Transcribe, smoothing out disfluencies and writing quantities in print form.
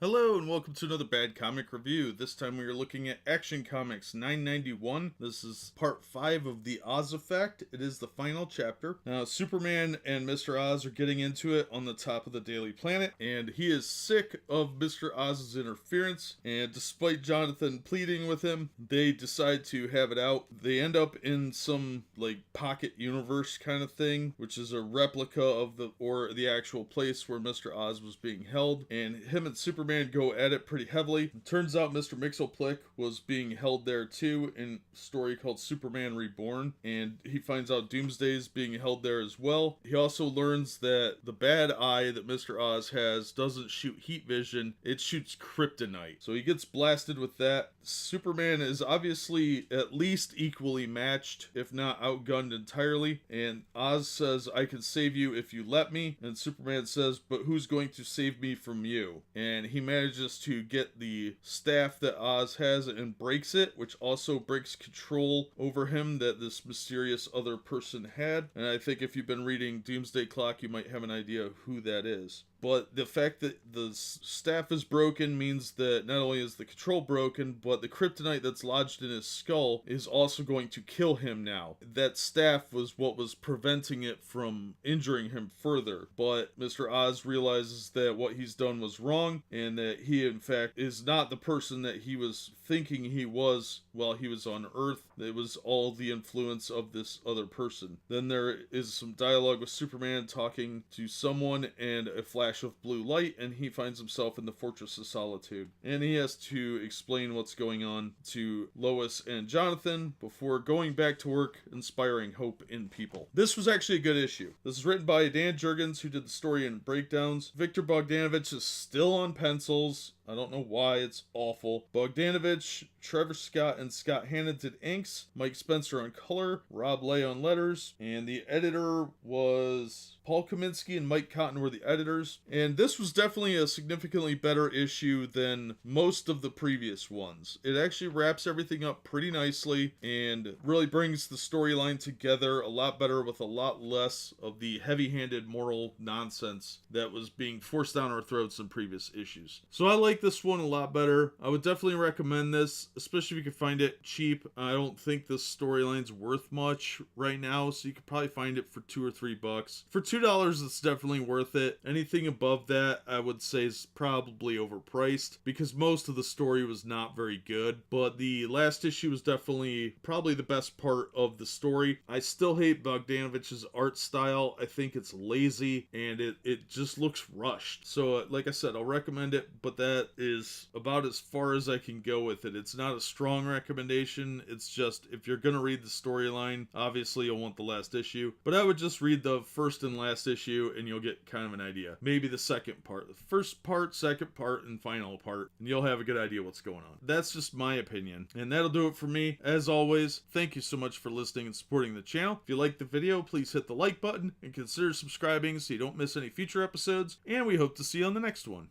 Hello and welcome to another Bad Comic Review. This time we are looking at Action Comics 991. This is part 5 of the Oz Effect. It is the final chapter. Now Superman and Mr. Oz are getting into it on the top of the Daily Planet, and he is sick of Mr. Oz's interference, and despite Jonathan pleading with him, they decide to have it out. They end up in some like pocket universe kind of thing, which is a replica of the actual place where Mr. Oz was being held, and him and Superman go at it pretty heavily. It turns out Mr. Mxyzptlk was being held there too in a story called Superman Reborn, and he finds out Doomsday's being held there as well. He also learns that the bad eye that Mr. Oz has doesn't shoot heat vision, it shoots kryptonite. So he gets blasted with that. Superman is obviously at least equally matched, if not outgunned entirely, and Oz says, "I can save you if you let me," and Superman says, "But who's going to save me from you?" And he manages to get the staff that Oz has and breaks it, which also breaks control over him that this mysterious other person had. And I think if you've been reading Doomsday Clock, you might have an idea of who that is. But the fact that the staff is broken means that not only is the control broken, but the kryptonite that's lodged in his skull is also going to kill him now. That staff was what was preventing it from injuring him further. But Mr. Oz realizes that what he's done was wrong, and that he in fact is not the person that he was thinking he was while he was on Earth. It was all the influence of this other person. Then there is some dialogue with Superman talking to someone and a flash of blue light, and he finds himself in the Fortress of Solitude. And he has to explain what's going on to Lois and Jonathan before going back to work, inspiring hope in people. This was actually a good issue. This is written by Dan Jurgens, who did the story and breakdowns. Victor Bogdanovich is still on pencils. I don't know why, it's awful. Bogdanovich, Trevor Scott, and Scott Hanna did inks. Mike Spencer on color. Rob Lay on letters. And the editor was Paul Kaminsky and Mike Cotton were the editors. And this was definitely a significantly better issue than most of the previous ones. It actually wraps everything up pretty nicely and really brings the storyline together a lot better with a lot less of the heavy-handed moral nonsense that was being forced down our throats in previous issues. So I like this one a lot better. I would definitely recommend this, especially if you can find it cheap. I don't think this storyline's worth much right now, so you could probably find it for $2 or $3. For $2, it's definitely worth it. Anything above that, I would say, is probably overpriced because most of the story was not very good, but the last issue was definitely probably the best part of the story. I still hate Bogdanovich's art style. I think it's lazy and it just looks rushed. So like I said, I'll recommend it, but that is about as far as I can go with it. It's not a strong recommendation. It's just, if you're gonna read the storyline, obviously you'll want the last issue, but I would just read the first and last issue and you'll get kind of an idea. Maybe the second part, the first part, second part, and final part, and you'll have a good idea what's going on. That's just my opinion, and that'll do it for me. As always, thank you so much for listening and supporting the channel. If you liked the video, please hit the like button and consider subscribing so you don't miss any future episodes, and we hope to see you on the next one.